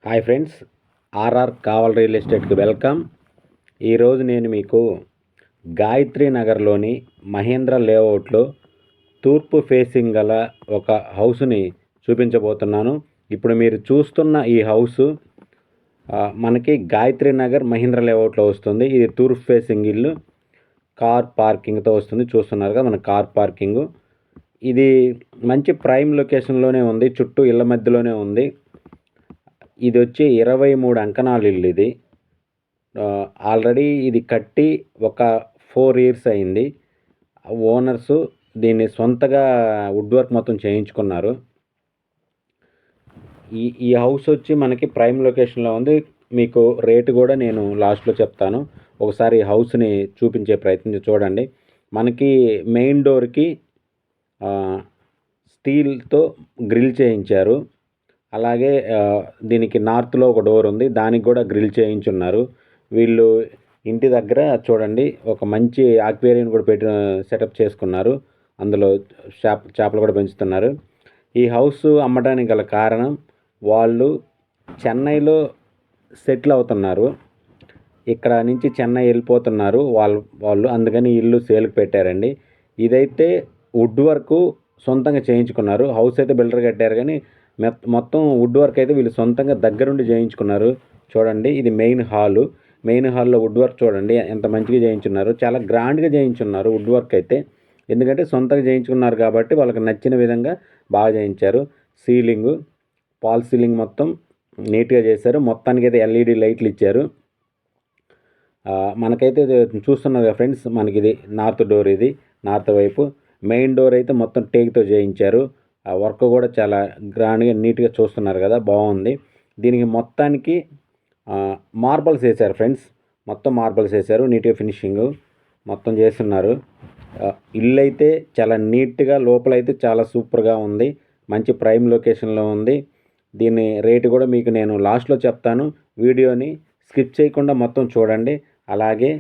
Hi friends, RR కావల్ real ఎస్టేట్కి welcome. ఈరోజు నేను మీకు గాయత్రి నగర్లోని మహేంద్ర లేఅవుట్లో తూర్పు ఫేసింగ్ గల ఒక హౌస్ని చూపించబోతున్నాను. ఇప్పుడు మీరు చూస్తున్న ఈ హౌసు మనకి గాయత్రి నగర్ మహేంద్ర లేఅవుట్లో వస్తుంది. ఇది తూర్పు ఫేసింగ్ ఇల్లు, కార్ పార్కింగ్తో వస్తుంది. చూస్తున్నారు కదా మన కార్ పార్కింగు. ఇది మంచి ప్రైమ్ లొకేషన్లోనే ఉంది, చుట్టూ ఇళ్ళ మధ్యలోనే ఉంది. ఇది వచ్చి 23 అంకణాల ఇల్లు. ఇది ఆల్రెడీ ఇది కట్టి ఒక 4 ఇయర్స్ అయింది. ఓనర్సు దీన్ని సొంతగా వుడ్ వర్క్ మొత్తం చేయించుకున్నారు. ఈ హౌస్ వచ్చి మనకి ప్రైమ్ లొకేషన్లో ఉంది. మీకు రేటు కూడా నేను లాస్ట్లో చెప్తాను. ఒకసారి ఈ హౌస్ని చూపించే ప్రయత్నం చూడండి. మనకి మెయిన్ డోర్కి స్టీల్తో గ్రిల్ చేయించారు. అలాగే దీనికి నార్త్లో ఒక డోర్ ఉంది, దానికి కూడా గ్రిల్ చేయించున్నారు. వీళ్ళు ఇంటి దగ్గర చూడండి ఒక మంచి ఆక్వేరియం కూడా సెటప్ చేసుకున్నారు. అందులో చేపలు కూడా పెంచుతున్నారు. ఈ హౌస్ అమ్మడానికి గల కారణం, వాళ్ళు చెన్నైలో సెటిల్ అవుతున్నారు. ఇక్కడ నుంచి చెన్నై వెళ్ళిపోతున్నారు వాళ్ళు అందుకని ఇల్లు సేల్కి పెట్టారండి. ఇదైతే వుడ్ వర్క్ సొంతంగా చేయించుకున్నారు. హౌస్ అయితే బిల్డర్ కట్టారు, కానీ మొత్తం వుడ్ వర్క్ అయితే వీళ్ళు సొంతంగా దగ్గరుండి చేయించుకున్నారు. చూడండి, ఇది మెయిన్ హాల్లో వుడ్ వర్క్ చూడండి ఎంత మంచిగా చేయించున్నారు. చాలా గ్రాండ్గా చేయించున్నారు వుడ్ వర్క్ అయితే. ఎందుకంటే సొంతంగా చేయించుకున్నారు కాబట్టి వాళ్ళకి నచ్చిన విధంగా బాగా చేయించారు. ఫాల్ సీలింగ్ మొత్తం నీట్గా చేశారు. మొత్తానికి అయితే ఎల్ఈడి లైట్లు ఇచ్చారు. మనకైతే చూస్తున్నారు కదా ఫ్రెండ్స్, మనకి ఇది నార్త్ డోర్, ఇది నార్త్ వైపు. మెయిన్ డోర్ అయితే మొత్తం టేక్తో చేయించారు. ఆ వర్క్ కూడా చాలా గ్రాండ్గా నీట్గా చూస్తున్నారు కదా, బాగుంది. దీనికి మొత్తానికి మార్బల్స్ వేశారు ఫ్రెండ్స్, మొత్తం మార్బల్స్ వేశారు. నీట్గా ఫినిషింగ్ మొత్తం చేస్తున్నారు. ఇల్లు అయితే చాలా నీట్గా, లోపలైతే చాలా సూపర్గా ఉంది. మంచి ప్రైమ్ లొకేషన్లో ఉంది. దీని రేటు కూడా మీకు నేను లాస్ట్లో చెప్తాను. వీడియోని స్కిప్ చేయకుండా మొత్తం చూడండి. అలాగే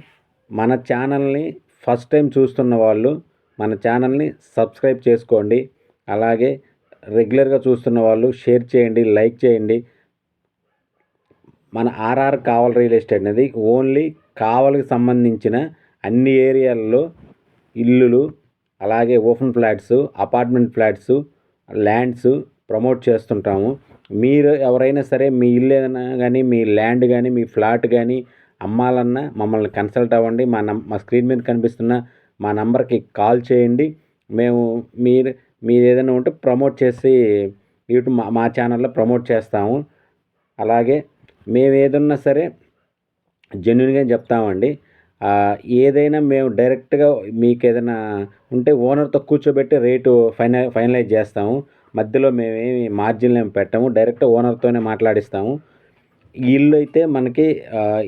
మన ఛానల్ని ఫస్ట్ టైం చూస్తున్న వాళ్ళు మన ఛానల్ని సబ్స్క్రైబ్ చేసుకోండి. అలాగే రెగ్యులర్గా చూస్తున్న వాళ్ళు షేర్ చేయండి, లైక్ చేయండి. మన ఆర్ఆర్ కావల్ రియల్ ఎస్టేట్ అనేది ఓన్లీ కావలికి సంబంధించిన అన్ని ఏరియాల్లో ఇల్లులు, అలాగే open flats, apartment flats, lands promote చేస్తుంటాము. మీరు ఎవరైనా సరే మీ ఇల్లు ఏదైనా కానీ, మీ ల్యాండ్ కానీ, మీ ఫ్లాట్ కానీ అమ్మాలన్నా మమ్మల్ని కన్సల్ట్ అవ్వండి. మా స్క్రీన్ మీద కనిపిస్తున్న మా నంబర్కి కాల్ చేయండి. మేము మీరు ఏదైనా ఉంటే ప్రమోట్ చేసి యూట్యూబ్ మా ఛానల్లో ప్రమోట్ చేస్తాము. అలాగే మేము ఏదన్నా సరే జెన్యున్గా చెప్తామండి. ఏదైనా మేము డైరెక్ట్గా మీకు ఏదైనా ఉంటే ఓనర్తో కూర్చోబెట్టి రేటు ఫైనలైజ్ చేస్తాము. మధ్యలో మేమేమి మార్జిన్లు ఏమి పెట్టాము, డైరెక్ట్ ఓనర్తోనే మాట్లాడిస్తాము. ఈ ఇల్లు అయితే మనకి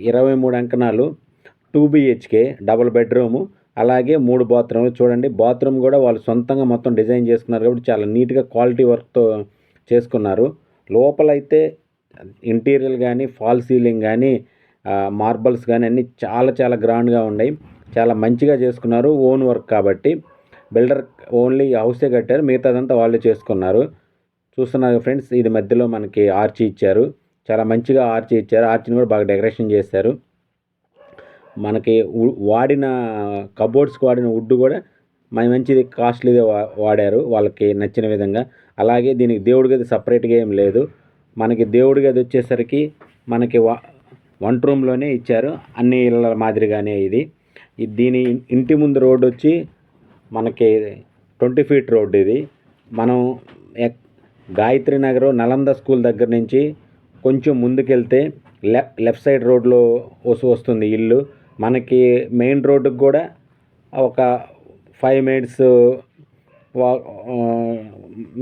23 అంకణాలు, 2 BHK, డబుల్ బెడ్రూము, అలాగే 3 బాత్రూమ్లు. చూడండి, బాత్రూమ్ కూడా వాళ్ళు సొంతంగా మొత్తం డిజైన్ చేసుకున్నారు కాబట్టి చాలా నీట్గా క్వాలిటీ వర్క్తో చేసుకున్నారు. లోపలైతే ఇంటీరియర్ కానీ, ఫాల్ సీలింగ్ కానీ, మార్బల్స్ కానీ అన్నీ చాలా చాలా గ్రాండ్గా ఉన్నాయి. చాలా మంచిగా చేసుకున్నారు. ఓన్ వర్క్ కాబట్టి బిల్డర్ ఓన్లీ హౌసే కట్టారు, మిగతాదంతా వాళ్ళే చేసుకున్నారు. చూస్తున్నారు ఫ్రెండ్స్, ఇది మధ్యలో మనకి ఆర్చి ఇచ్చారు. చాలా మంచిగా ఆర్చి ఇచ్చారు. ఆర్చిని కూడా బాగా డెకరేషన్ చేశారు. మనకి వాడిన కబోర్డ్స్కి వాడిన వుడ్ కూడా మంచిది, కాస్ట్లీగా వాడారు వాళ్ళకి నచ్చిన విధంగా. అలాగే దీనికి దేవుడి గది సపరేట్గా ఏం లేదు. మనకి దేవుడి గది వచ్చేసరికి మనకి వంట రూమ్లోనే ఇచ్చారు, అన్ని ఇళ్ళ మాదిరిగానే. దీని ఇంటి ముందు రోడ్డు వచ్చి మనకి 20 ఫీట్ రోడ్డు. ఇది మనం గాయత్రి నగర్ నలంద స్కూల్ దగ్గర నుంచి కొంచెం ముందుకెళ్తే లెఫ్ట్ సైడ్ రోడ్లో వస్తుంది ఇల్లు. మనకి మెయిన్ రోడ్డుకి కూడా ఒక 5 మినిట్స్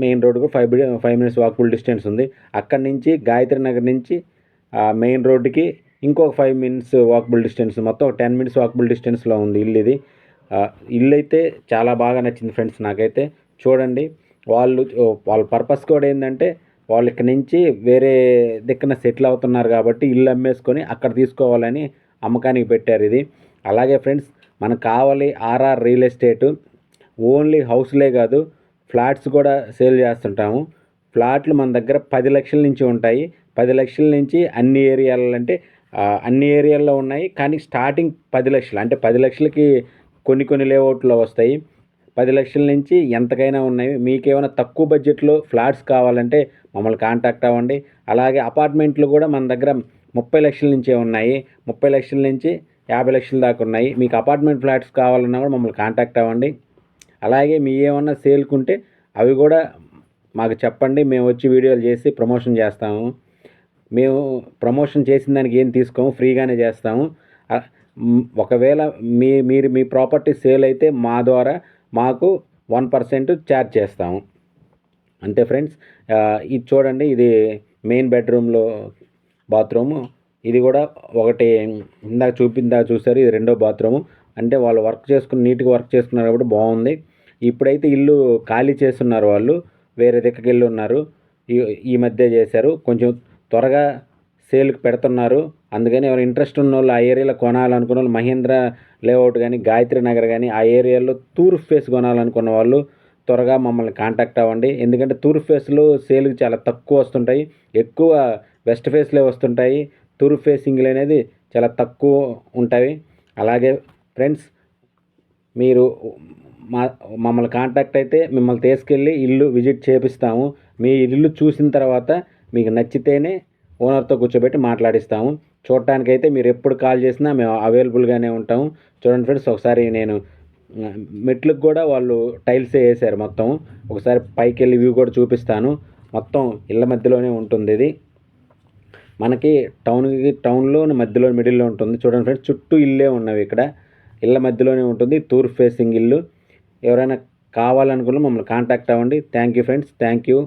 మెయిన్ రోడ్డుకు 5 మినిట్స్ వాకబుల్ డిస్టెన్స్ ఉంది. అక్కడి నుంచి గాయత్రి నగర్ నుంచి మెయిన్ రోడ్డుకి ఇంకొక 5 మినిట్స్ వాకబుల్ డిస్టెన్స్, మొత్తం 10 మినిట్స్ వాకబుల్ డిస్టెన్స్లో ఉంది ఇల్లు. ఇది ఇల్లు అయితే చాలా బాగా నచ్చింది ఫ్రెండ్స్ నాకైతే. చూడండి, వాళ్ళ పర్పస్ కూడా ఏంటంటే వాళ్ళు ఇక్కడ నుంచి వేరే దిక్కున సెటిల్ అవుతున్నారు కాబట్టి ఇల్లు అమ్మేసుకొని అక్కడ తీసుకోవాలని అమ్మకానికి పెట్టారు ఇది. అలాగే ఫ్రెండ్స్, మనకు కావాలి ఆర్ఆర్ రియల్ ఎస్టేటు ఓన్లీ హౌస్లే కాదు, ఫ్లాట్స్ కూడా సేల్ చేస్తుంటాము. ఫ్లాట్లు మన దగ్గర 10 లక్షల నుంచి ఉంటాయి. 10 లక్షల నుంచి అన్ని ఏరియాలలో అంటే అన్ని ఏరియాల్లో ఉన్నాయి. కానీ స్టార్టింగ్ 10 లక్షలు అంటే 10 లక్షలకి కొన్ని లేఅవుట్లో వస్తాయి. 10 లక్షల నుంచి ఎంతకైనా ఉన్నాయి. మీకేమైనా తక్కువ బడ్జెట్లో ఫ్లాట్స్ కావాలంటే మమ్మల్ని కాంటాక్ట్ అవ్వండి. అలాగే అపార్ట్మెంట్లు కూడా మన దగ్గర 30 లక్షల నుంచే ఉన్నాయి. 30 లక్షల నుంచి 50 లక్షల దాకా ఉన్నాయి. మీకు అపార్ట్మెంట్ ఫ్లాట్స్ కావాలన్నా కూడా మమ్మల్ని కాంటాక్ట్ అవ్వండి. అలాగే మీ ఏమన్నా సేల్కుంటే అవి కూడా మాకు చెప్పండి. మేము వచ్చి వీడియోలు చేసి ప్రమోషన్ చేస్తాము. మేము ప్రమోషన్ చేసిన దానికి ఏం తీసుకోము, ఫ్రీగానే చేస్తాము. ఒకవేళ మీ ప్రాపర్టీ సేల్ అయితే మా ద్వారా మాకు 1% ఛార్జ్ చేస్తాము. అంతే ఫ్రెండ్స్. ఇది చూడండి, ఇది మెయిన్ బెడ్రూమ్లో బాత్రూము. ఇది కూడా ఒకటి ఇందాక చూసారు, ఇది రెండో బాత్రూము. అంటే వాళ్ళు నీట్గా వర్క్ చేసుకున్నారు కాబట్టి బాగుంది. ఇప్పుడైతే ఇల్లు ఖాళీ చేస్తున్నారు, వాళ్ళు వేరే దిక్కకి వెళ్ళి ఉన్నారు. ఈ మధ్య చేశారు, కొంచెం త్వరగా సేల్కి పెడుతున్నారు. అందుకని ఎవరు ఇంట్రెస్ట్ ఉన్న వాళ్ళు, ఆ ఏరియాలో కొనాలనుకున్న వాళ్ళు, మహేంద్ర లేఅవుట్ కానీ, గాయత్రి నగర్ కానీ, ఆ ఏరియాలో తూర్పు ఫేస్ కొనాలనుకున్న వాళ్ళు త్వరగా మమ్మల్ని కాంటాక్ట్ అవ్వండి. ఎందుకంటే తూర్పు ఫేస్లో సేల్కి చాలా తక్కువ వస్తుంటాయి, ఎక్కువ వెస్ట్ ఫేస్లే వస్తుంటాయి. తూర్పు ఫేసింగ్లు అనేది చాలా తక్కువ ఉంటాయి. అలాగే ఫ్రెండ్స్, మీరు మమ్మల్ని కాంటాక్ట్ అయితే మిమ్మల్ని తీసుకెళ్ళి ఇల్లు విజిట్ చేపిస్తాము. మీ ఇల్లు చూసిన తర్వాత మీకు నచ్చితేనే ఓనర్తో కూర్చోబెట్టి మాట్లాడిస్తాము. చూడటానికైతే మీరు ఎప్పుడు కాల్ చేసినా మేము అవైలబుల్గానే ఉంటాము. చూడండి ఫ్రెండ్స్, ఒకసారి నేను మెట్లకు కూడా వాళ్ళు టైల్సే వేసారు మొత్తం. ఒకసారి పైకి వెళ్ళి వ్యూ కూడా చూపిస్తాను. మొత్తం ఇళ్ళ మధ్యలోనే ఉంటుంది. ఇది మనకి టౌన్లో మధ్యలో మిడిల్లో ఉంటుంది. చూడండి ఫ్రెండ్స్, చుట్టూ ఇల్లే ఉన్నవి. ఇక్కడ ఇళ్ళ మధ్యలోనే ఉంటుంది, తూర్పు ఫేసింగ్ ఇల్లు. ఎవరైనా కావాలనుకున్న మమ్మల్ని కాంటాక్ట్ అవ్వండి. Thank you friends, thank you.